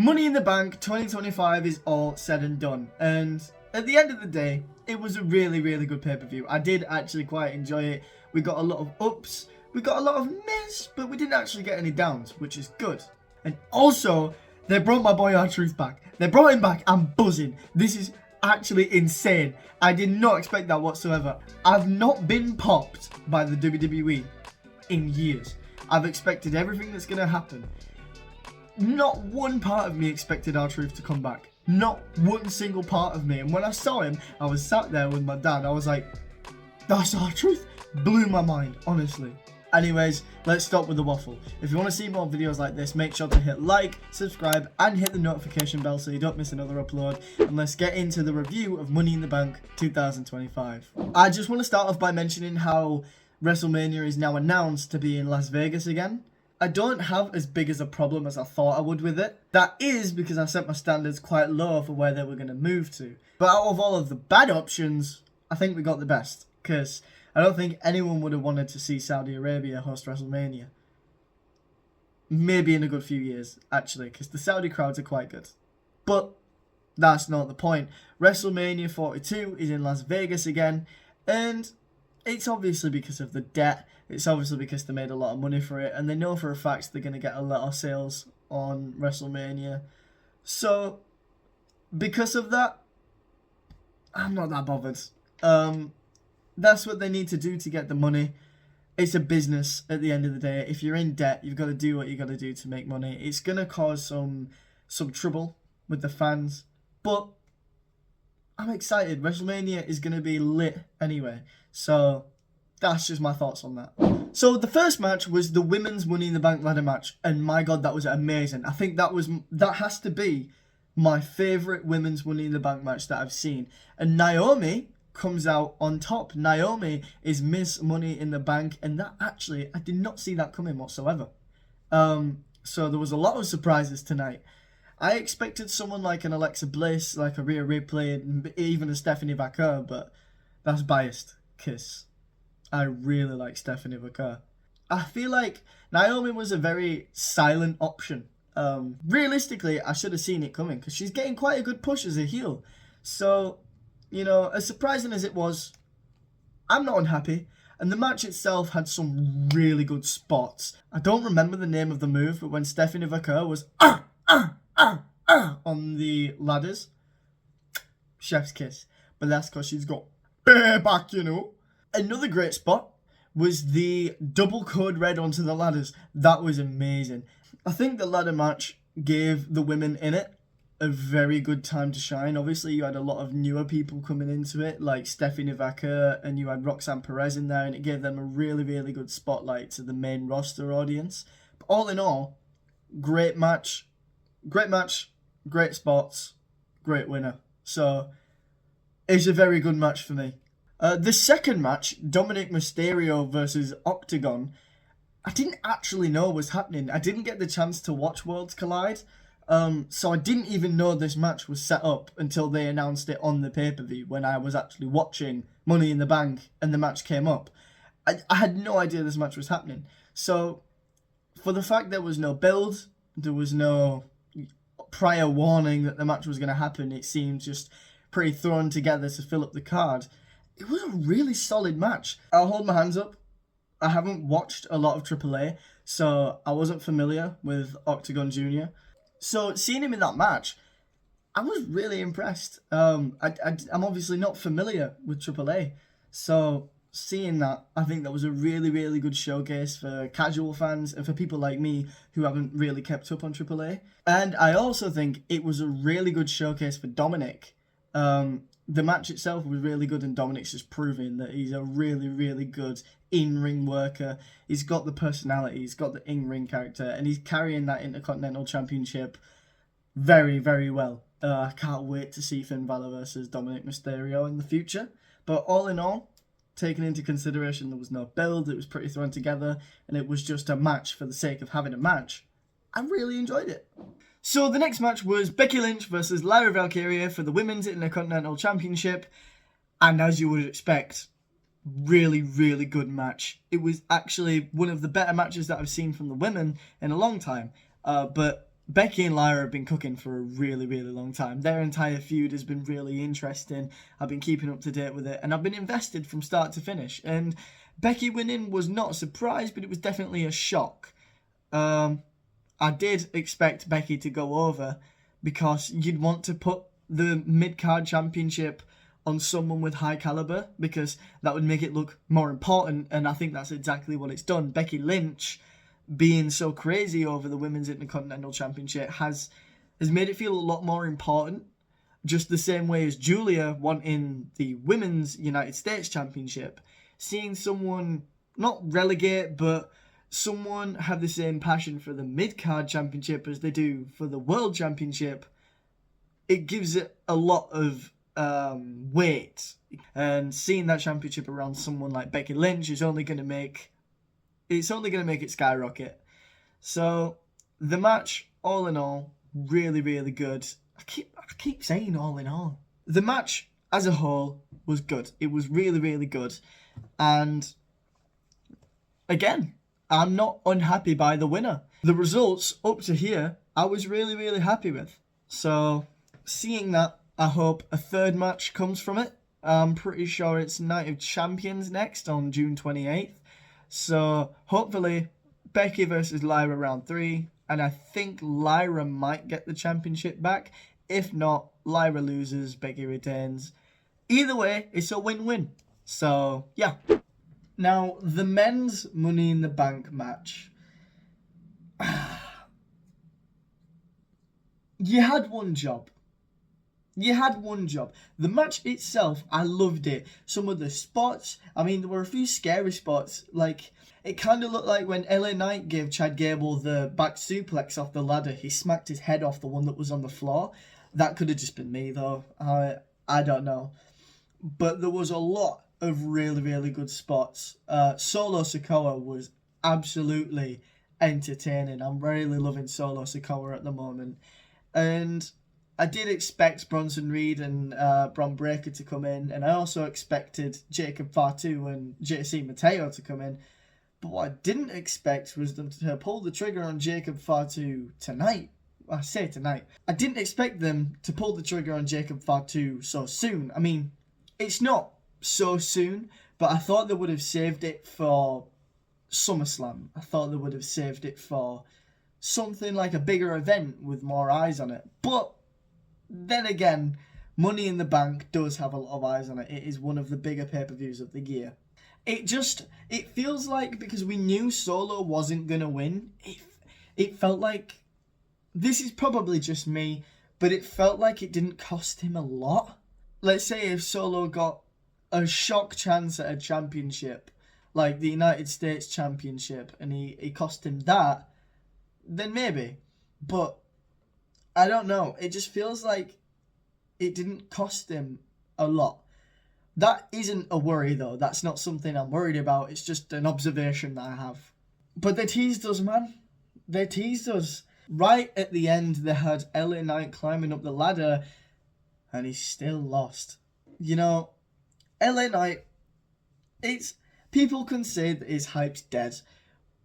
Money in the Bank 2025 is all said and done, and at the end of the day, it was a really good pay-per-view. I did actually quite enjoy it. We got a lot of ups, we got a lot of miss, but we didn't actually get any downs, which is good. And also, they brought my boy R-Truth back. They brought him back. I'm buzzing. This is actually insane. I did not expect that whatsoever. I've not been popped by the WWE in years. I've expected everything that's going to happen. Not one part of me expected R-Truth to come back. Not one single part of me. And when I saw him, I was sat there with my dad. I was like, that's R-Truth? Blew my mind, honestly. Anyways, let's stop with the waffle. If you want to see more videos like this, make sure to hit like, subscribe, and hit the notification bell so you don't miss another upload. And let's get into the review of Money in the Bank 2025. I just want to start off by mentioning how WrestleMania is now announced to be in Las Vegas again. I don't have as big as a problem as I thought I would with it. That is because I set my standards quite low for where they were going to move to. But out of all of the bad options, I think we got the best. Because I don't think anyone would have wanted to see Saudi Arabia host WrestleMania. Maybe in a good few years, actually, because the Saudi crowds are quite good. But that's not the point. WrestleMania 42 is in Las Vegas again, and it's obviously because of the debt. It's obviously because they made a lot of money for it, and they know for a fact they're going to get a lot of sales on WrestleMania. So, because of that, I'm not that bothered. That's what they need to do to get the money. It's a business at the end of the day. If you're in debt, you've got to do what you got to do to make money. It's going to cause some trouble with the fans, but I'm excited. WrestleMania is going to be lit anyway. So that's just my thoughts on that. So the first match was the women's Money in the Bank ladder match, and my god, that was amazing. I think that has to be my favourite women's Money in the Bank match that I've seen. And Naomi comes out on top. Naomi is Miss Money in the Bank, and that actually, I did not see that coming whatsoever. So there was a lot of surprises tonight. I expected someone like an Alexa Bliss, like a Rhea Ripley, and even a Stephanie Vaquer, but that's biased, because I really like Stephanie Vaquer. I feel like Naomi was a very silent option. Realistically, I should have seen it coming, because she's getting quite a good push as a heel. So, you know, as surprising as it was, I'm not unhappy. And the match itself had some really good spots. I don't remember the name of the move, but when Stephanie Vaquer was on the ladders, chef's kiss. But that's because she's got bare back, you know. Another great spot was the double code red onto the ladders. That was amazing. I think the ladder match gave the women in it a very good time to shine. Obviously, you had a lot of newer people coming into it, like Stephanie Vaquer, and you had Roxanne Perez in there, and it gave them a really good spotlight to the main roster audience. But all in all, great match, great spots, great winner. So, it's a very good match for me. The second match, Dominic Mysterio versus OCTAGON, I didn't actually know was happening. I didn't get the chance to watch Worlds Collide. So I didn't even know this match was set up until they announced it on the pay-per-view when I was actually watching Money in the Bank and the match came up. I had no idea this match was happening. So for the fact there was no build, there was no prior warning that the match was going to happen, it seemed just pretty thrown together to fill up the card. It was a really solid match. I'll hold my hands up. I haven't watched a lot of AAA, so I wasn't familiar with OCTAGON Jr. So seeing him in that match, I was really impressed. I'm obviously not familiar with AAA, so seeing that, I think that was a really good showcase for casual fans and for people like me who haven't really kept up on AAA. And I also think it was a really good showcase for Dominic. The match itself was really good, and Dominic's just proving that he's a really good in-ring worker. He's got the personality, he's got the in-ring character, and he's carrying that Intercontinental Championship very well. I can't wait to see Finn Balor versus Dominic Mysterio in the future. But all in all, taking into consideration there was no build, it was pretty thrown together, and it was just a match for the sake of having a match, I really enjoyed it. So the next match was Becky Lynch versus VALKYRIA for the Women's Intercontinental Championship. And as you would expect, really good match. It was actually one of the better matches that I've seen from the women in a long time. But Becky and Lyra have been cooking for a really, really long time. Their entire feud has been really interesting. I've been keeping up to date with it, and I've been invested from start to finish. And Becky winning was not a surprise, but it was definitely a shock. I did expect Becky to go over because you'd want to put the mid-card championship on someone with high caliber because that would make it look more important, and I think that's exactly what it's done. Becky Lynch being so crazy over the Women's Intercontinental Championship has made it feel a lot more important, just the same way as Julia wanting the Women's United States Championship. Seeing someone not relegate, but someone have the same passion for the mid-card championship as they do for the World Championship, it gives it a lot of weight. And seeing that championship around someone like Becky Lynch is only going to make it skyrocket. So the match, all in all, really, really good. I keep saying all in all. The match as a whole was good. It was really, really good. And again, I'm not unhappy by the winner. The results up to here, I was really, really happy with. So seeing that, I hope a third match comes from it. I'm pretty sure it's Night of Champions next on June 28th. So hopefully Becky versus Lyra round 3. And I think Lyra might get the championship back. If not, Lyra loses, Becky retains. Either way, it's a win-win. So, yeah. Now, the men's Money in the Bank match. You had one job. You had one job. The match itself, I loved it. Some of the spots, I mean, there were a few scary spots. Like, it kind of looked like when LA Knight gave Chad Gable the back suplex off the ladder, he smacked his head off the one that was on the floor. That could have just been me, though. I don't know. But there was a lot of really, really good spots. Solo Sikoa was absolutely entertaining. I'm really loving Solo Sikoa at the moment. And I did expect Bronson Reed and Bron Breakker to come in, and I also expected Jacob Fatu and JC Mateo to come in. But what I didn't expect was them to pull the trigger on Jacob Fatu tonight. I say tonight. I didn't expect them to pull the trigger on Jacob Fatu so soon. I mean, it's not so soon, but I thought they would have saved it for SummerSlam. I thought they would have saved it for something like a bigger event with more eyes on it. But then again, Money in the Bank does have a lot of eyes on it. It is one of the bigger pay-per-views of the year. It feels like, because we knew Solo wasn't going to win, it felt like, this is probably just me, but it felt like it didn't cost him a lot. Let's say if Solo got a shock chance at a championship, like the United States Championship, and he cost him that, then maybe. But I don't know. It just feels like it didn't cost him a lot. That isn't a worry, though. That's not something I'm worried about. It's just an observation that I have. But they teased us, man. They teased us. Right at the end, they had LA Knight climbing up the ladder, and he still lost. You know, LA Knight, people can say that his hype's dead,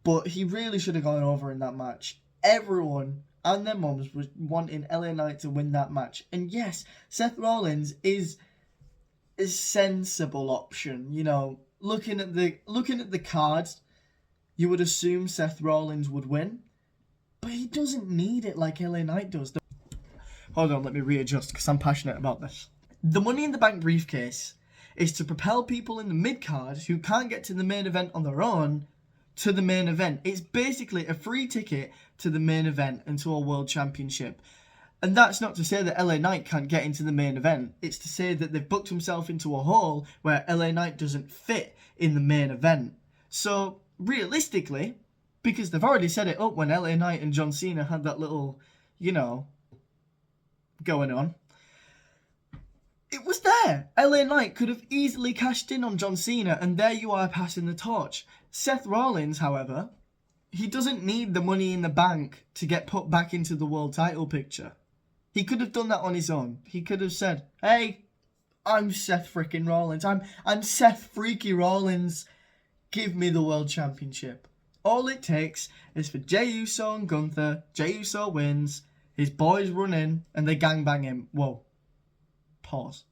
but he really should have gone over in that match. Everyone and their mums was wanting LA Knight to win that match. And yes, Seth Rollins is a sensible option. You know, looking at the cards, you would assume Seth Rollins would win. But he doesn't need it like LA Knight does. Hold on, let me readjust because I'm passionate about this. The Money in the Bank briefcase is to propel people in the mid-card who can't get to the main event on their own to the main event. It's basically a free ticket to the main event and to a world championship. And that's not to say that LA Knight can't get into the main event. It's to say that they've booked himself into a hole where LA Knight doesn't fit in the main event. So, realistically, because they've already set it up when LA Knight and John Cena had that little, you know, going on. It was there. LA Knight could have easily cashed in on John Cena, and there you are passing the torch. Seth Rollins, however, he doesn't need the Money in the Bank to get put back into the world title picture. He could have done that on his own. He could have said, hey, I'm Seth freaking Rollins. I'm Seth Freaky Rollins. Give me the world championship. All it takes is for Jey Uso and Gunther. Jey Uso wins. His boys run in and they gangbang him. Whoa. Pause.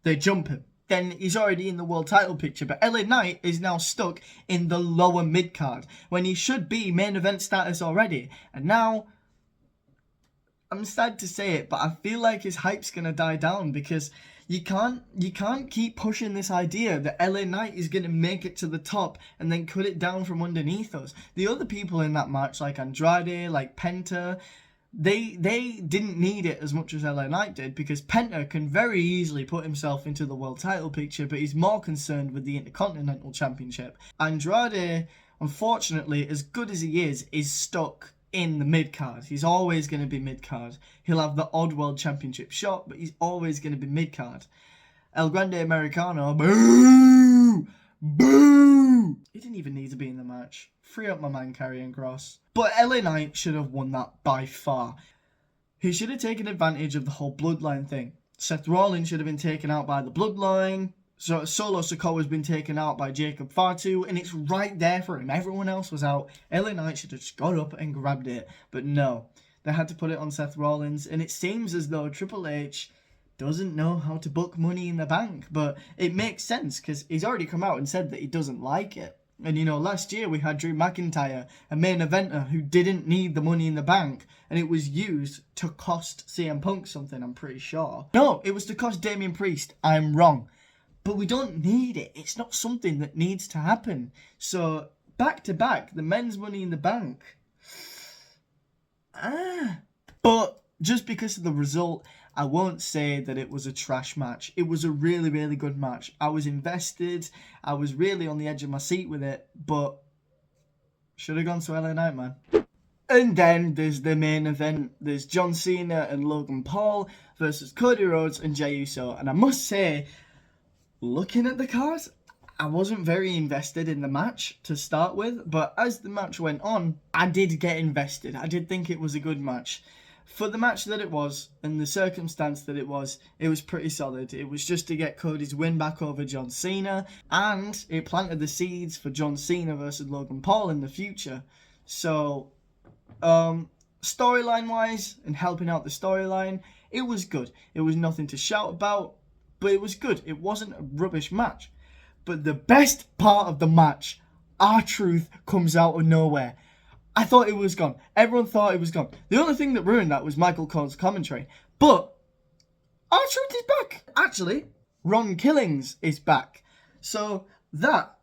They jump him. Then he's already in the world title picture. But LA Knight is now stuck in the lower mid-card when he should be main event status already. And now, I'm sad to say it, but I feel like his hype's going to die down because you can't keep pushing this idea that LA Knight is going to make it to the top and then cut it down from underneath us. The other people in that match, like Andrade, like Penta, they didn't need it as much as LA Knight did because Penta can very easily put himself into the world title picture, but he's more concerned with the Intercontinental Championship. Andrade, unfortunately, as good as he is stuck in the mid-card. He's always going to be mid-card. He'll have the odd world championship shot, but he's always going to be mid-card. El Grande Americano, boo! Boo! He didn't even need to be in the match. Free up my man, Karrion Kross. But LA Knight should have won that by far. He should have taken advantage of the whole bloodline thing. Seth Rollins should have been taken out by the bloodline. So Solo Sikoa's been taken out by Jacob Fatu, and it's right there for him. Everyone else was out. LA Knight should have just got up and grabbed it. But no, they had to put it on Seth Rollins, and it seems as though Triple H doesn't know how to book Money in the Bank. But it makes sense, because he's already come out and said that he doesn't like it. And, you know, last year we had Drew McIntyre, a main eventer who didn't need the Money in the Bank, and it was used to cost CM Punk something, I'm pretty sure. No, it was to cost Damian Priest. I'm wrong. But we don't need it. It's not something that needs to happen. So, back to back, the men's Money in the Bank. But just because of the result, I won't say that it was a trash match. It was a really, really good match. I was invested. I was really on the edge of my seat with it. But should have gone to LA Knight, man. And then there's the main event. There's John Cena and Logan Paul versus Cody Rhodes and Jey Uso. And I must say, looking at the card, I wasn't very invested in the match to start with, but as the match went on, I did get invested. I did think it was a good match. For the match that it was, and the circumstance that it was pretty solid. It was just to get Cody's win back over John Cena, and it planted the seeds for John Cena versus Logan Paul in the future. So, storyline-wise, and helping out the storyline, it was good. It was nothing to shout about, but it was good. It wasn't a rubbish match. But the best part of the match, R-Truth comes out of nowhere. I thought it was gone. Everyone thought it was gone. The only thing that ruined that was Michael Cole's commentary. But R-Truth is back. Actually, Ron Killings is back. So that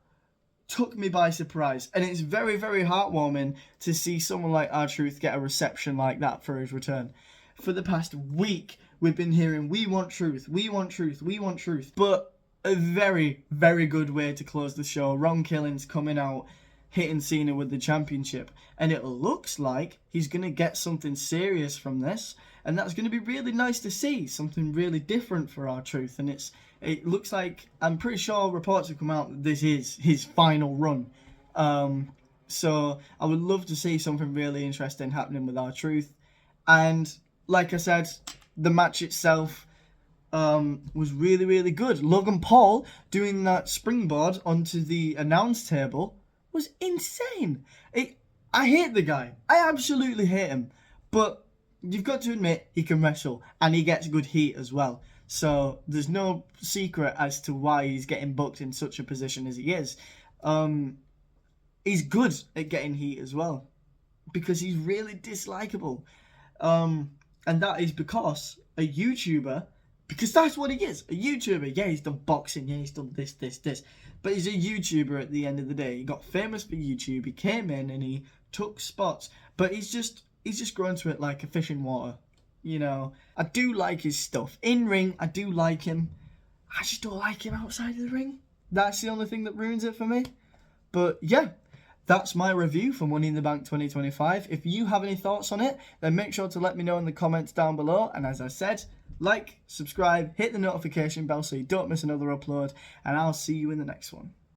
took me by surprise. And it's very, very heartwarming to see someone like R-Truth get a reception like that for his return. For the past week, we've been hearing, we want truth, we want truth, we want truth. But a very, very good way to close the show. Ron Killings coming out, hitting Cena with the championship. And it looks like he's going to get something serious from this. And that's going to be really nice to see. Something really different for R-Truth. And it looks like, I'm pretty sure reports have come out that this is his final run. So I would love to see something really interesting happening with R-Truth. And like I said, the match itself was really, really good. Logan Paul doing that springboard onto the announce table was insane. I hate the guy. I absolutely hate him. But you've got to admit, he can wrestle. And he gets good heat as well. So there's no secret as to why he's getting booked in such a position as he is. He's good at getting heat as well. Because he's really dislikable. And that is because a YouTuber, because that's what he is, a YouTuber. Yeah, he's done boxing, yeah, he's done this. But he's a YouTuber at the end of the day. He got famous for YouTube, he came in and he took spots. But he's just grown to it like a fish in water. You know, I do like his stuff. In ring, I do like him. I just don't like him outside of the ring. That's the only thing that ruins it for me. But yeah, that's my review for Money in the Bank 2025. If you have any thoughts on it, then make sure to let me know in the comments down below. And as I said, like, subscribe, hit the notification bell so you don't miss another upload. And I'll see you in the next one.